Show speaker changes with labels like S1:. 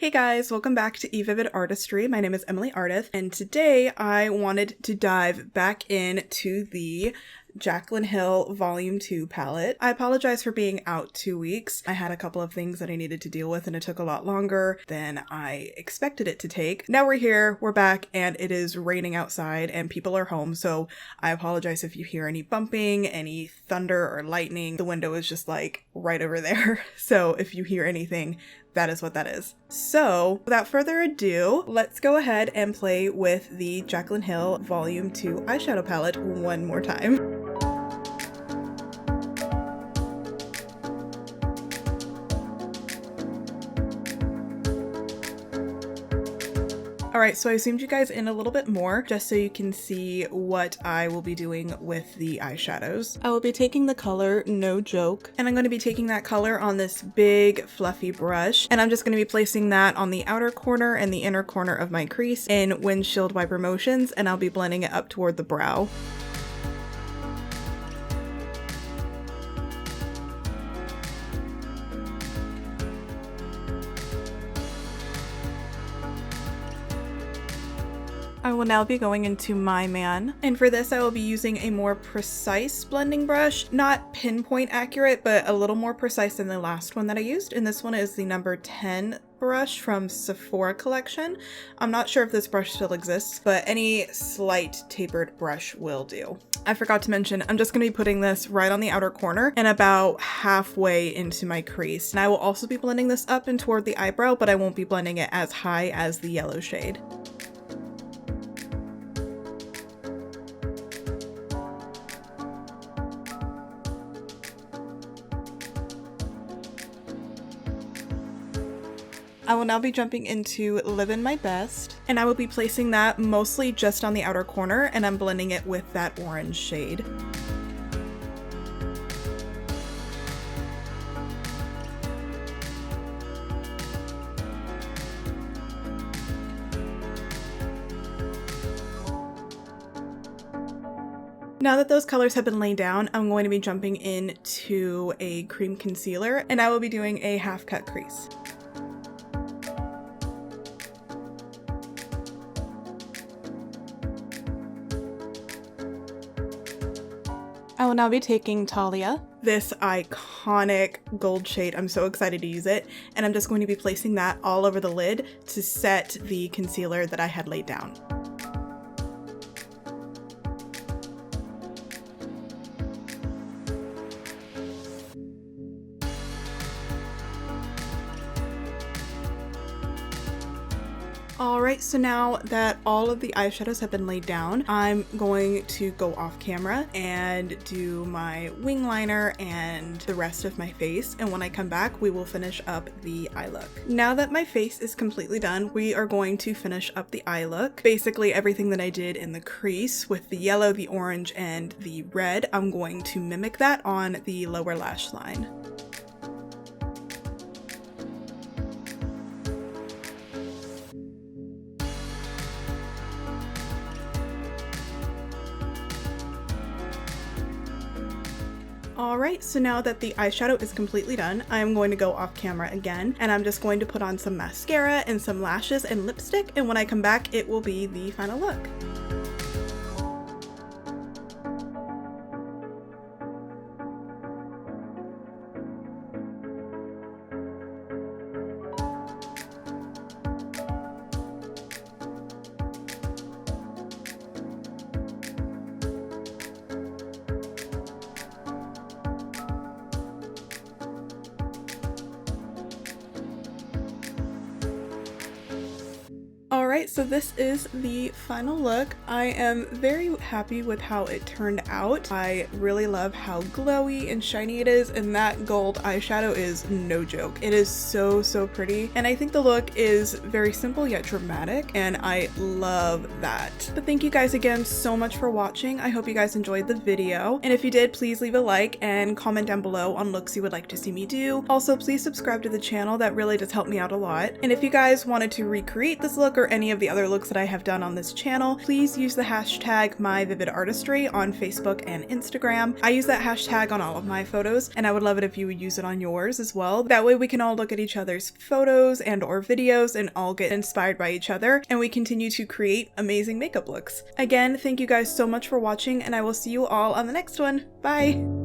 S1: Hey guys, welcome back to eVivid Artistry. My name is Emily Artist, and today I wanted to dive back into the Jaclyn Hill Volume 2 palette. I apologize for being out 2 weeks. I had a couple of things that I needed to deal with and it took a lot longer than I expected it to take. Now we're here, we're back, and it is raining outside and people are home, so I apologize if you hear any bumping, any thunder or lightning. The window is just like right over there, so if you hear anything, that is what that is. So without further ado, let's go ahead and play with the Jaclyn Hill Volume 2 eyeshadow palette one more time. Alright, so I zoomed you guys in a little bit more just so you can see what I will be doing with the eyeshadows. I will be taking the color No Joke, and I'm going to be taking that color on this big fluffy brush, and I'm just going to be placing that on the outer corner and the inner corner of my crease in Windshield Wiper Motions, and I'll be blending it up toward the brow. I will now be going into My Man, and for this I will be using a more precise blending brush, not pinpoint accurate, but a little more precise than the last one that I used, and this one is the number 10 brush from Sephora collection. I'm not sure if this brush still exists, but any slight tapered brush will do. I forgot to mention, I'm just going to be putting this right on the outer corner and about halfway into my crease, and I will also be blending this up and toward the eyebrow, but I won't be blending it as high as the yellow shade. I will now be jumping into Livin' My Best, and I will be placing that mostly just on the outer corner, and I'm blending it with that orange shade. Now that those colors have been laid down, I'm going to be jumping into a cream concealer, and I will be doing a half cut crease. I will now be taking Talia, this iconic gold shade. I'm so excited to use it, and I'm just going to be placing that all over the lid to set the concealer that I had laid down. Alright, so now that all of the eyeshadows have been laid down, I'm going to go off camera and do my wing liner and the rest of my face, and when I come back we will finish up the eye look. Now that my face is completely done, we are going to finish up the eye look. Basically everything that I did in the crease with the yellow, the orange, and the red, I'm going to mimic that on the lower lash line. Alright, so now that the eyeshadow is completely done, I'm going to go off camera again, and I'm just going to put on some mascara and some lashes and lipstick, and when I come back it will be the final look. Alright, so this is the final look. I am very happy with how it turned out. I really love how glowy and shiny it is, and that gold eyeshadow is no joke. It is so pretty, and I think the look is very simple yet dramatic, and I love that. But thank you guys again so much for watching. I hope you guys enjoyed the video, and if you did, please leave a like and comment down below on looks you would like to see me do. Also, please subscribe to the channel. That really does help me out a lot. And if you guys wanted to recreate this look or any any of the other looks that I have done on this channel, please use the hashtag MyVividArtistry on Facebook and Instagram. I use that hashtag on all of my photos, and I would love it if you would use it on yours as well. That way we can all look at each other's photos and or videos and all get inspired by each other, and we continue to create amazing makeup looks. Again, thank you guys so much for watching, and I will see you all on the next one. Bye!